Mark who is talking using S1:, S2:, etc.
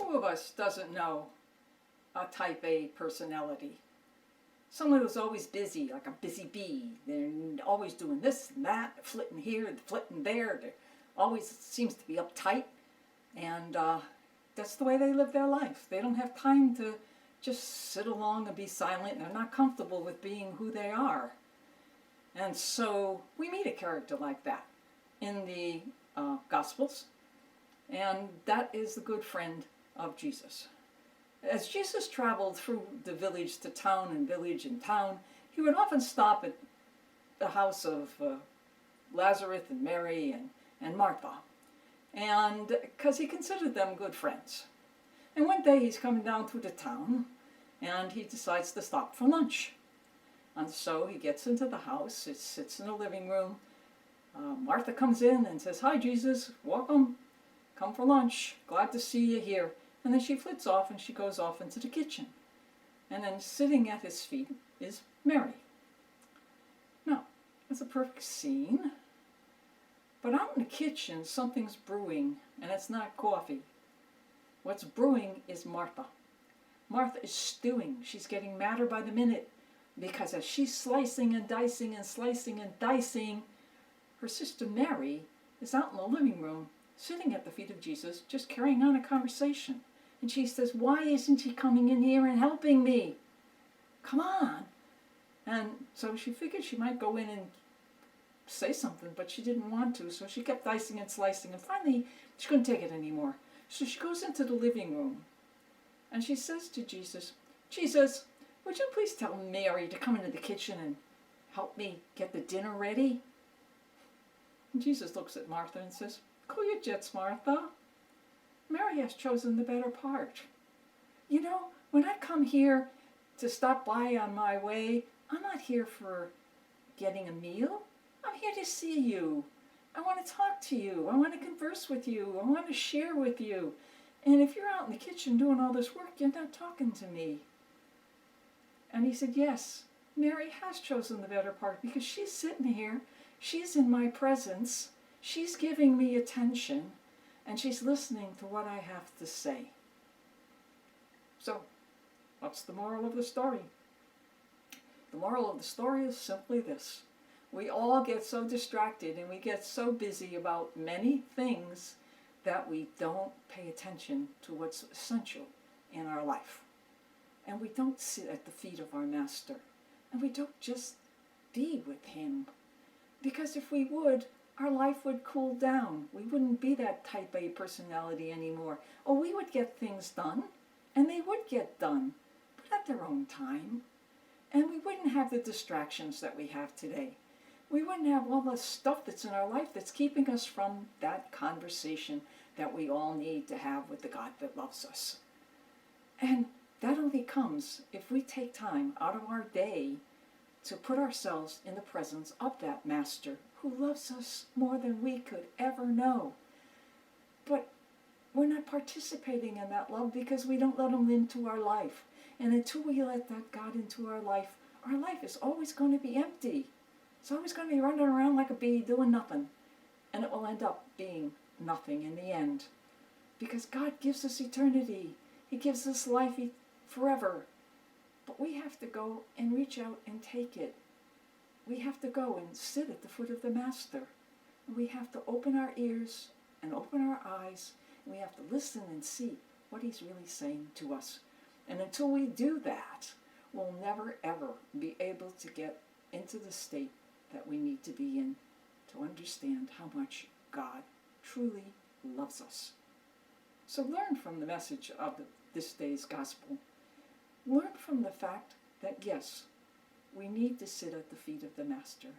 S1: Who of us doesn't know a type A personality? Someone who's always busy, like a busy bee. They're always doing this and that, flitting here, flitting there. They always seems to be uptight, and that's the way they live their life. They don't have time to just sit along and be silent. They're not comfortable with being who they are. And so we meet a character like that in the Gospels, and that is the good friend of Jesus. As Jesus traveled through the village to town and village and town, he would often stop at the house of Lazarus and Mary and Martha, and because he considered them good friends. And one day he's coming down through the town, and he decides to stop for lunch. And so he gets into the house, it sits in the living room. Martha comes in and says, "Hi, Jesus, welcome, come for lunch, glad to see you here." And then she flits off and she goes off into the kitchen. And then sitting at his feet is Mary. Now, that's a perfect scene. But out in the kitchen, something's brewing, and it's not coffee. What's brewing is Martha. Martha is stewing. She's getting madder by the minute, because as she's slicing and dicing and slicing and dicing, her sister Mary is out in the living room, sitting at the feet of Jesus, just carrying on a conversation. And she says, "Why isn't he coming in here and helping me? Come on." And so she figured she might go in and say something, but she didn't want to, so she kept dicing and slicing, and finally she couldn't take it anymore. So she goes into the living room, and she says to Jesus, "Jesus, would you please tell Mary to come into the kitchen and help me get the dinner ready?" And Jesus looks at Martha and says, "Cool your jets, Martha. Mary has chosen the better part. You know, when I come here to stop by on my way, I'm not here for getting a meal. I'm here to see you. I want to talk to you. I want to converse with you. I want to share with you. And if you're out in the kitchen doing all this work, you're not talking to me." And he said, "Yes, Mary has chosen the better part, because she's sitting here, she's in my presence, she's giving me attention, and she's listening to what I have to say." So, what's the moral of the story? The moral of the story is simply this. We all get so distracted and we get so busy about many things that we don't pay attention to what's essential in our life. And we don't sit at the feet of our Master. And we don't just be with him. Because if we would, our life would cool down. We wouldn't be that type A personality anymore. Or we would get things done, and they would get done, but at their own time. And we wouldn't have the distractions that we have today. We wouldn't have all the stuff that's in our life that's keeping us from that conversation that we all need to have with the God that loves us. And that only comes if we take time out of our day to put ourselves in the presence of that Master who loves us more than we could ever know. But we're not participating in that love because we don't let him into our life. And until we let that God into our life is always going to be empty. It's always going to be running around like a bee doing nothing. And it will end up being nothing in the end. Because God gives us eternity. He gives us life forever. But we have to go and reach out and take it. We have to go and sit at the foot of the Master. And we have to open our ears and open our eyes. And we have to listen and see what he's really saying to us. And until we do that, we'll never ever be able to get into the state that we need to be in to understand how much God truly loves us. So learn from the message of this day's gospel. Learn from the fact that yes, we need to sit at the feet of the Master.